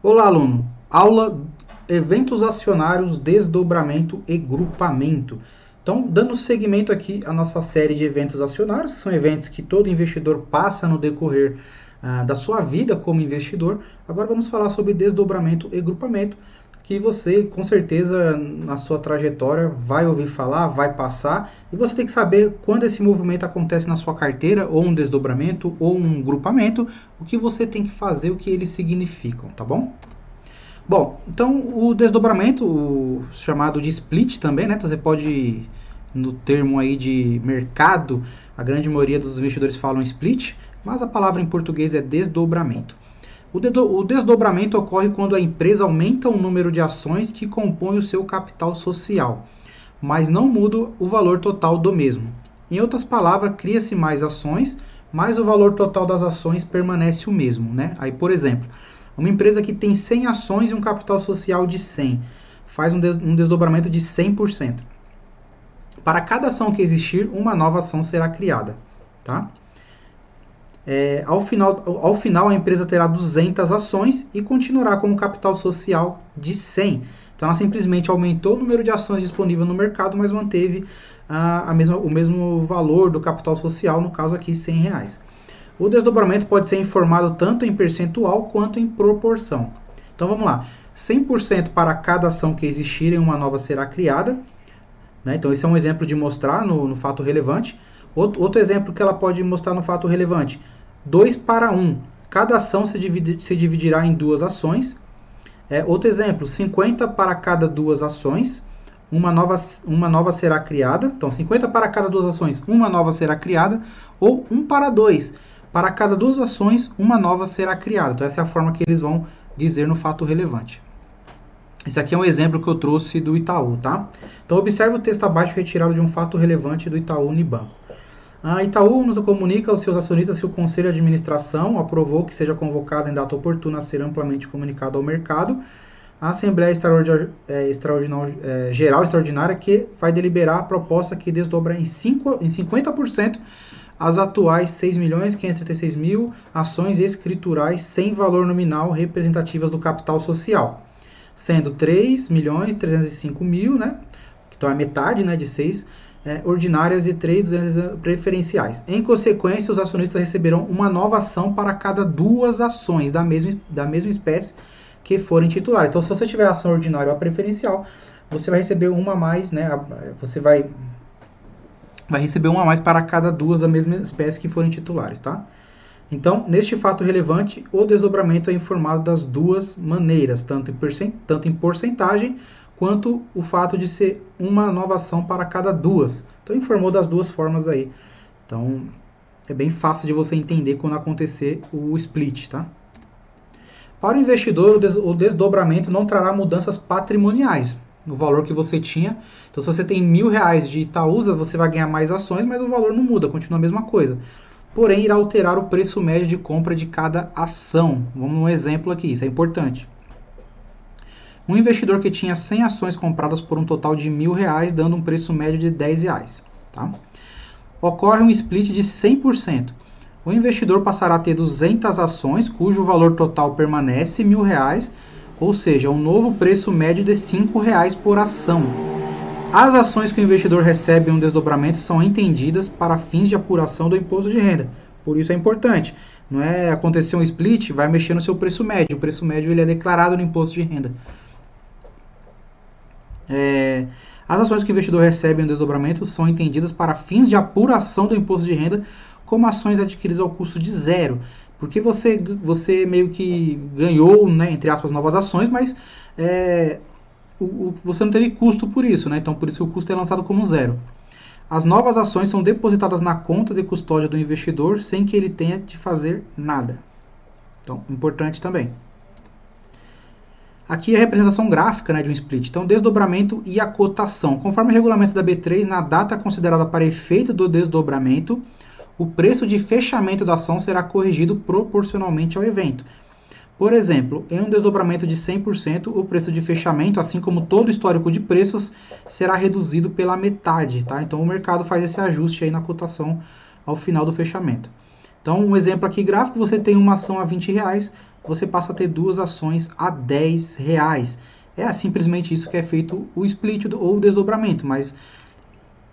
Olá, aluno. Aula Eventos Acionários, Desdobramento e Grupamento. Então, dando seguimento aqui à nossa série de eventos acionários, são eventos que todo investidor passa no decorrer da sua vida como investidor. Agora vamos falar sobre desdobramento e grupamento, que você, com certeza, na sua trajetória, vai ouvir falar, vai passar, e você tem que saber quando esse movimento acontece na sua carteira, ou um desdobramento, ou um grupamento, o que você tem que fazer, o que eles significam, tá bom? Bom, então o desdobramento, o chamado de split também, né? Então você pode, no termo aí de mercado, a grande maioria dos investidores falam split, mas a palavra em português é desdobramento. O desdobramento ocorre quando a empresa aumenta o número de ações que compõem o seu capital social, mas não muda o valor total do mesmo. Em outras palavras, cria-se mais ações, mas o valor total das ações permanece o mesmo, né? Aí, por exemplo, uma empresa que tem 100 ações e um capital social de 100 faz um desdobramento de 100%. Para cada ação que existir, uma nova ação será criada, tá? Ao final, a empresa terá 200 ações e continuará com um capital social de 100. Então, ela simplesmente aumentou o número de ações disponíveis no mercado, mas manteve o mesmo valor do capital social, no caso aqui, R$100. O desdobramento pode ser informado tanto em percentual quanto em proporção. Então, vamos lá. 100% para cada ação que existir, uma nova será criada. Né? Então, esse é um exemplo de mostrar no fato relevante. Outro exemplo que ela pode mostrar no fato relevante. 2 para 1. Cada ação se dividirá em duas ações. Outro exemplo, 50 para cada duas ações, uma nova será criada. Então, 50 para cada duas ações, uma nova será criada. Ou 1 para 2. Para cada duas ações, uma nova será criada. Então, essa é a forma que eles vão dizer no fato relevante. Esse aqui é um exemplo que eu trouxe do Itaú, tá? Então, observe o texto abaixo retirado de um fato relevante do Itaú Unibanco. A Itaú nos comunica aos seus acionistas que o Conselho de Administração aprovou que seja convocado em data oportuna a ser amplamente comunicado ao mercado a Assembleia Geral Extraordinária que vai deliberar a proposta que desdobra em 50% as atuais 6.536.000 ações escriturais sem valor nominal representativas do capital social, sendo 3.305.000, né, então é metade, né, de 6 ordinárias e 3.200 preferenciais. Em consequência, os acionistas receberão uma nova ação para cada duas ações da mesma espécie que forem titulares. Então, se você tiver ação ordinária ou a preferencial, você vai receber uma a mais, né? Você vai receber uma a mais para cada duas da mesma espécie que forem titulares, tá? Então, neste fato relevante, o desdobramento é informado das duas maneiras, tanto em porcentagem quanto o fato de ser uma nova ação para cada duas. Então, informou das duas formas aí. Então, é bem fácil de você entender quando acontecer o split, tá? Para o investidor, o desdobramento não trará mudanças patrimoniais no valor que você tinha. Então, se você tem R$1.000 de Itaúsa, você vai ganhar mais ações, mas o valor não muda, continua a mesma coisa. Porém, irá alterar o preço médio de compra de cada ação. Vamos um exemplo aqui, isso é importante. Um investidor que tinha 100 ações compradas por um total de R$1.000, dando um preço médio de R$10. Tá? Ocorre um split de 100%. O investidor passará a ter 200 ações, cujo valor total permanece R$1.000, ou seja, um novo preço médio de R$5 por ação. As ações que o investidor recebe em um desdobramento são entendidas para fins de apuração do imposto de renda. Por isso é importante. Não é acontecer um split, vai mexer no seu preço médio. O preço médio ele é declarado no imposto de renda. As ações que o investidor recebe em um desdobramento são entendidas para fins de apuração do imposto de renda como ações adquiridas ao custo de zero. Porque você meio que ganhou, né, entre aspas, novas ações, mas você não teve custo por isso, né? Então por isso o custo é lançado como zero. As novas ações são depositadas na conta de custódia do investidor sem que ele tenha de fazer nada. Então, importante também. Aqui é a representação gráfica, né, de um split. Então, desdobramento e a cotação. Conforme o regulamento da B3, na data considerada para efeito do desdobramento, o preço de fechamento da ação será corrigido proporcionalmente ao evento. Por exemplo, em um desdobramento de 100%, o preço de fechamento, assim como todo o histórico de preços, será reduzido pela metade. Tá? Então, o mercado faz esse ajuste aí na cotação ao final do fechamento. Então, um exemplo aqui gráfico, você tem uma ação a R$20, você passa a ter duas ações a R$ 10. É simplesmente isso que é feito o split ou o desdobramento, mas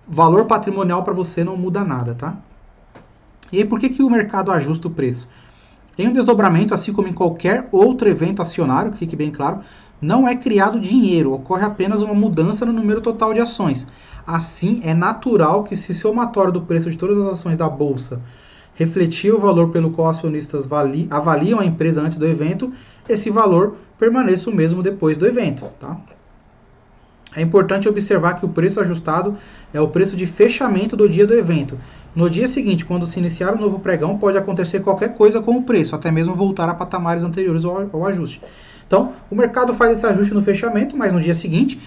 valor patrimonial para você não muda nada, tá? E aí, por que o mercado ajusta o preço? Em um desdobramento, assim como em qualquer outro evento acionário, que fique bem claro, não é criado dinheiro, ocorre apenas uma mudança no número total de ações. Assim, é natural que se o somatório do preço de todas as ações da Bolsa refletir o valor pelo qual acionistas avaliam a empresa antes do evento, esse valor permaneça o mesmo depois do evento. Tá? É importante observar que o preço ajustado é o preço de fechamento do dia do evento. No dia seguinte, quando se iniciar o novo pregão, pode acontecer qualquer coisa com o preço, até mesmo voltar a patamares anteriores ao ajuste. Então, o mercado faz esse ajuste no fechamento, mas no dia seguinte,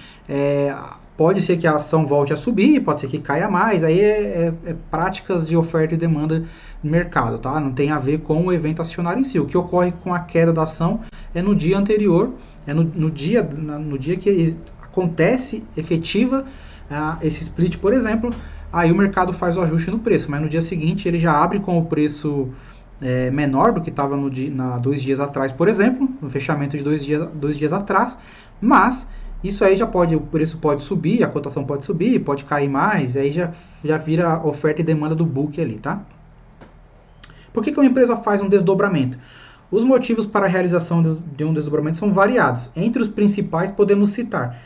pode ser que a ação volte a subir, pode ser que caia mais, aí é práticas de oferta e demanda no mercado, tá? Não tem a ver com o evento acionário em si. O que ocorre com a queda da ação é no dia anterior, é no dia que acontece efetiva esse split, por exemplo, aí o mercado faz o ajuste no preço, mas no dia seguinte ele já abre com o preço menor do que estava 2 dias atrás, por exemplo, no fechamento de 2 dias atrás, mas isso aí o preço pode subir, a cotação pode subir, pode cair mais, aí já vira oferta e demanda do book ali, tá? Por que uma empresa faz um desdobramento? Os motivos para a realização de um desdobramento são variados. Entre os principais podemos citar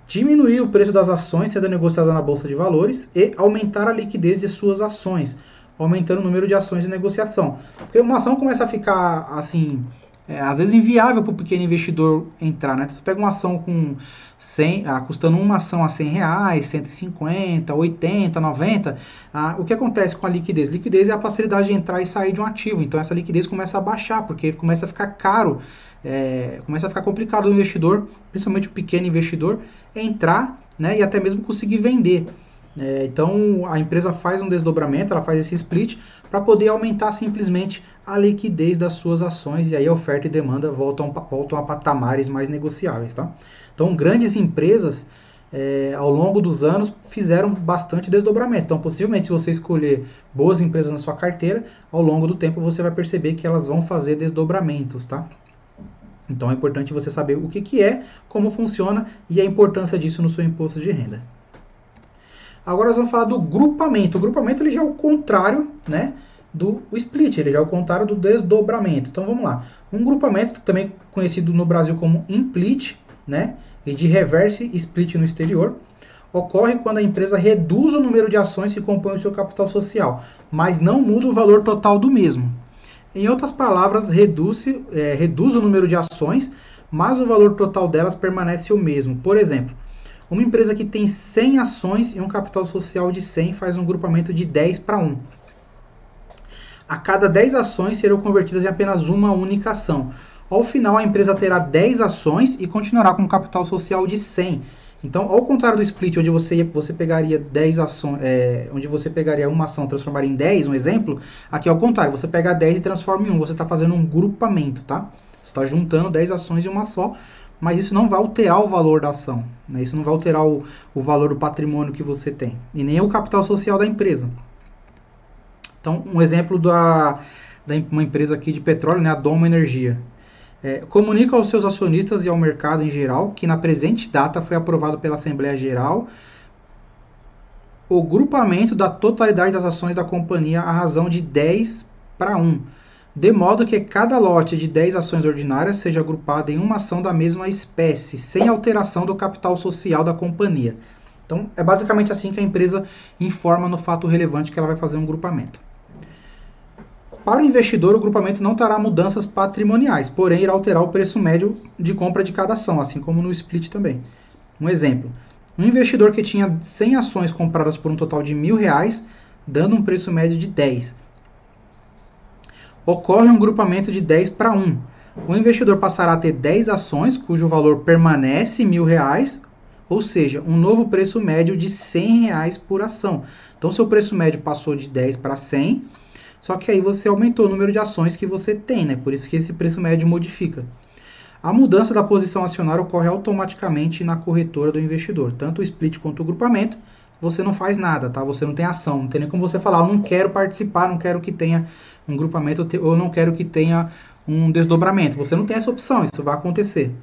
diminuir o preço das ações sendo negociadas na Bolsa de Valores e aumentar a liquidez de suas ações, aumentando o número de ações de negociação. Porque uma ação começa a ficar, assim, às vezes inviável para o pequeno investidor entrar, né? Você pega uma ação com custando uma ação a R$ 100, 150, 80, 90, o que acontece com a liquidez? Liquidez é a facilidade de entrar e sair de um ativo, então essa liquidez começa a baixar, porque começa a ficar caro, começa a ficar complicado o investidor, principalmente o pequeno investidor, entrar, né, e até mesmo conseguir vender. Então a empresa faz um desdobramento, ela faz esse split para poder aumentar simplesmente a liquidez das suas ações, e aí a oferta e demanda voltam a patamares mais negociáveis, tá? Então grandes empresas ao longo dos anos fizeram bastante desdobramento. Então possivelmente se você escolher boas empresas na sua carteira, ao longo do tempo você vai perceber que elas vão fazer desdobramentos, tá? Então é importante você saber o que é, como funciona e a importância disso no seu imposto de renda. Agora nós vamos falar do grupamento. O grupamento ele já é o contrário, né, do split, ele já é o contrário do desdobramento. Então vamos lá. Um grupamento, também conhecido no Brasil como implit, né, e de reverse split no exterior, ocorre quando a empresa reduz o número de ações que compõem o seu capital social, mas não muda o valor total do mesmo. Em outras palavras, reduz o número de ações, mas o valor total delas permanece o mesmo. Por exemplo, uma empresa que tem 100 ações e um capital social de 100 faz um grupamento de 10:1. A cada 10 ações serão convertidas em apenas uma única ação. Ao final, a empresa terá 10 ações e continuará com um capital social de 100. Então, ao contrário do split, onde você pegaria 10 ações, onde você pegaria uma ação e transformaria em 10, um exemplo, aqui é o contrário, você pega 10 e transforma em 1, você está fazendo um grupamento, tá? Você está juntando 10 ações em uma só, mas isso não vai alterar o valor da ação, né? Isso não vai alterar o valor do patrimônio que você tem, e nem o capital social da empresa. Então, um exemplo uma empresa aqui de petróleo, né, a Doma Energia. Comunica aos seus acionistas e ao mercado em geral que na presente data foi aprovado pela Assembleia Geral o grupamento da totalidade das ações da companhia à razão de 10:1, de modo que cada lote de 10 ações ordinárias seja agrupado em uma ação da mesma espécie, sem alteração do capital social da companhia. Então, é basicamente assim que a empresa informa no fato relevante que ela vai fazer um grupamento. Para o investidor, o grupamento não terá mudanças patrimoniais, porém irá alterar o preço médio de compra de cada ação, assim como no split também. Um exemplo, um investidor que tinha 100 ações compradas por um total de R$ 1.000, dando um preço médio de 10. Ocorre um grupamento de 10:1. O investidor passará a ter 10 ações, cujo valor permanece R$ 1.000, ou seja, um novo preço médio de R$ 100 por ação. Então, seu preço médio passou de 10 para 100, só que aí você aumentou o número de ações que você tem, né? Por isso que esse preço médio modifica. A mudança da posição acionária ocorre automaticamente na corretora do investidor. Tanto o split quanto o grupamento, você não faz nada, tá? Você não tem ação, não tem nem como você falar, eu não quero participar, não quero que tenha um grupamento, ou não quero que tenha um desdobramento. Você não tem essa opção, isso vai acontecer.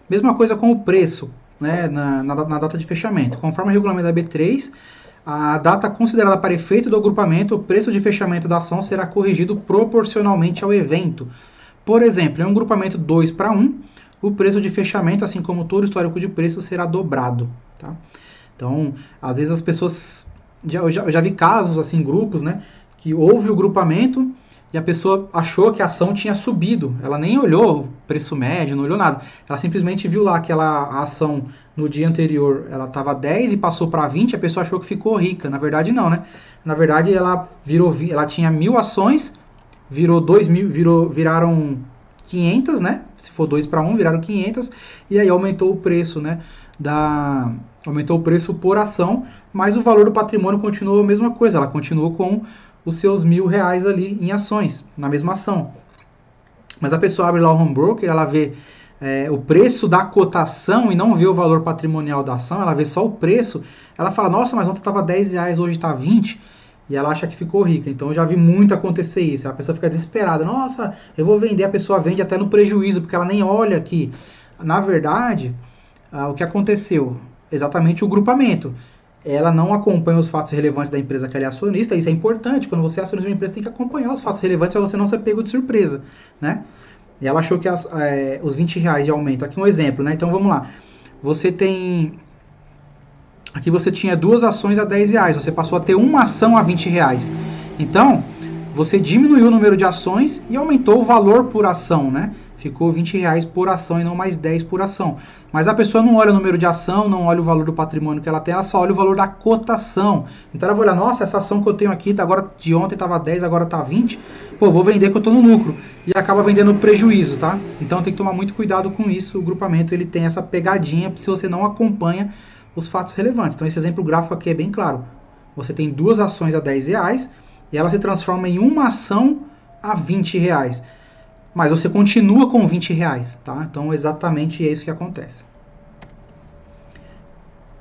Mesma coisa com o preço, né, na data de fechamento. Conforme o regulamento da B3, a data considerada para efeito do agrupamento, o preço de fechamento da ação será corrigido proporcionalmente ao evento. Por exemplo, em um grupamento 2:1, o preço de fechamento, assim como todo o histórico de preço, será dobrado. Tá? Então, às vezes as pessoas... Eu já vi casos, assim, grupos, né, que houve o grupamento e a pessoa achou que a ação tinha subido. Ela nem olhou o preço médio, não olhou nada. Ela simplesmente viu lá aquela ação no dia anterior, ela estava 10 e passou para 20, a pessoa achou que ficou rica. Na verdade, não, né? Na verdade, ela tinha 1.000 ações, viraram 500, né? Se for 2:1, viraram 500, e aí aumentou o preço, né? Aumentou o preço por ação, mas o valor do patrimônio continuou a mesma coisa, ela continuou com os seus R$1.000 ali em ações, na mesma ação. Mas a pessoa abre lá o home broker, ela vê o preço da cotação e não vê o valor patrimonial da ação, ela vê só o preço, ela fala, nossa, mas ontem estava R$10, hoje está 20, e ela acha que ficou rica. Então eu já vi muito acontecer isso, a pessoa fica desesperada, nossa, eu vou vender, a pessoa vende até no prejuízo, porque ela nem olha que, na verdade, o que aconteceu? Exatamente o grupamento. Ela não acompanha os fatos relevantes da empresa que ela é acionista, isso é importante, quando você é acionista de uma empresa, tem que acompanhar os fatos relevantes para você não ser pego de surpresa, né? E ela achou que os R$20 de aumento, aqui um exemplo, né? Então vamos lá, aqui você tinha 2 ações a R$10, você passou a ter uma ação a R$20, então você diminuiu o número de ações e aumentou o valor por ação, né? Ficou R$20 por ação e não mais 10 por ação. Mas a pessoa não olha o número de ação, não olha o valor do patrimônio que ela tem, ela só olha o valor da cotação. Então ela vai olhar, nossa, essa ação que eu tenho aqui, agora de ontem estava 10, agora está 20, pô, vou vender que eu estou no lucro. E acaba vendendo prejuízo, tá? Então tem que tomar muito cuidado com isso, o grupamento ele tem essa pegadinha se você não acompanha os fatos relevantes. Então esse exemplo gráfico aqui é bem claro. Você tem 2 ações a R$10 e ela se transforma em uma ação a R$20. Mas você continua com R$20, tá? Então, exatamente é isso que acontece.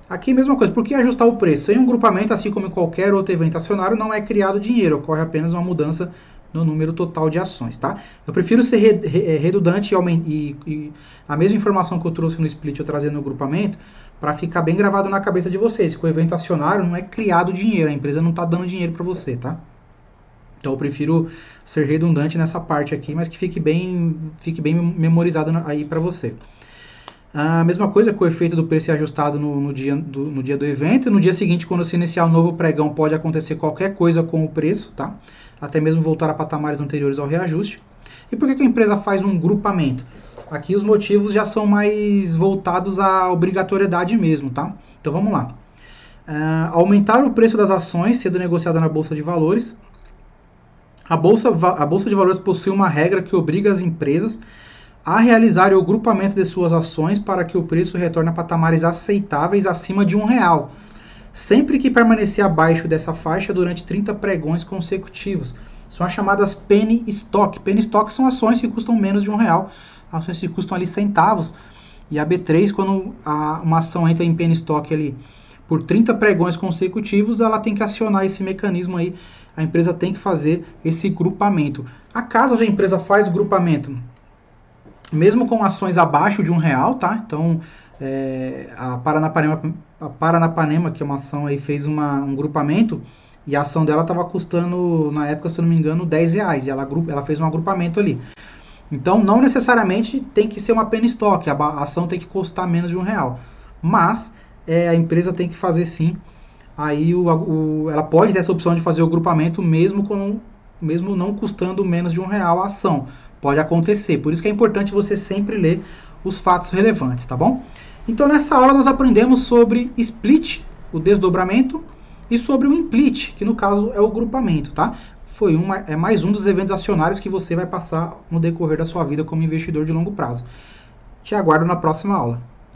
Aqui, mesma coisa. Por que ajustar o preço? Em um grupamento, assim como em qualquer outro evento acionário, não é criado dinheiro. Ocorre apenas uma mudança no número total de ações, tá? Eu prefiro ser redundante e a mesma informação que eu trouxe no split, eu trazer no grupamento, para ficar bem gravado na cabeça de vocês. Que o evento acionário não é criado dinheiro. A empresa não está dando dinheiro para você, tá? Então eu prefiro ser redundante nessa parte aqui, mas que fique bem memorizado aí para você. A mesma coisa que o efeito do preço é ajustado no dia do evento. No dia seguinte, quando se iniciar um novo pregão, pode acontecer qualquer coisa com o preço, tá? Até mesmo voltar a patamares anteriores ao reajuste. E por que a empresa faz um grupamento? Aqui os motivos já são mais voltados à obrigatoriedade mesmo, tá? Então vamos lá. Aumentar o preço das ações sendo negociada na Bolsa de Valores. A Bolsa de Valores possui uma regra que obriga as empresas a realizar o grupamento de suas ações para que o preço retorne a patamares aceitáveis acima de R$1, sempre que permanecer abaixo dessa faixa durante 30 pregões consecutivos. São as chamadas penny stock. Penny stock são ações que custam menos de R$1, ações que custam ali centavos. E a B3, quando uma ação entra em penny stock ali por 30 pregões consecutivos, ela tem que acionar esse mecanismo aí. A empresa tem que fazer esse grupamento. Acaso a empresa faz o grupamento, mesmo com ações abaixo de R$1, tá? Então, a Paranapanema, que é uma ação aí, fez um grupamento e a ação dela estava custando, na época, se eu não me engano, R$10. E ela fez um agrupamento ali. Então, não necessariamente tem que ser uma penny stock, a ação tem que custar menos de R$1. Mas a empresa tem que fazer sim. Aí ela pode ter essa opção de fazer o grupamento mesmo não custando menos de R$1 a ação. Pode acontecer. Por isso que é importante você sempre ler os fatos relevantes, tá bom? Então nessa aula nós aprendemos sobre split, o desdobramento, e sobre o implit, que no caso é o grupamento, tá? É mais um dos eventos acionários que você vai passar no decorrer da sua vida como investidor de longo prazo. Te aguardo na próxima aula.